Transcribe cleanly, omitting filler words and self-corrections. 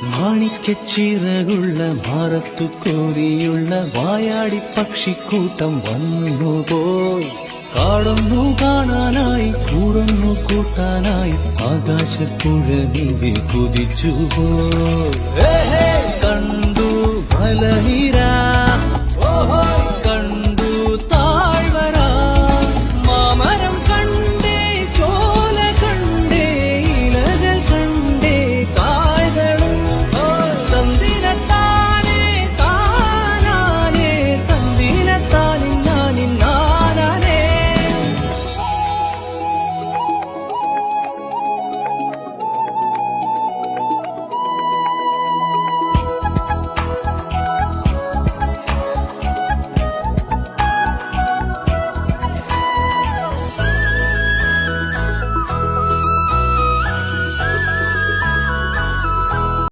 മാണിക്കച്ചിറകുള്ള മാറത്തു കോരിയുള്ള വായാടി പക്ഷിക്കൂട്ടം വന്നുപോയി. കാടൊന്നു കാണാനായി കൂടൊന്നു കൂട്ടാനായി ആകാശപ്പുഴ നീവി കുതിച്ചുപോയി. കണ്ടു മലനിര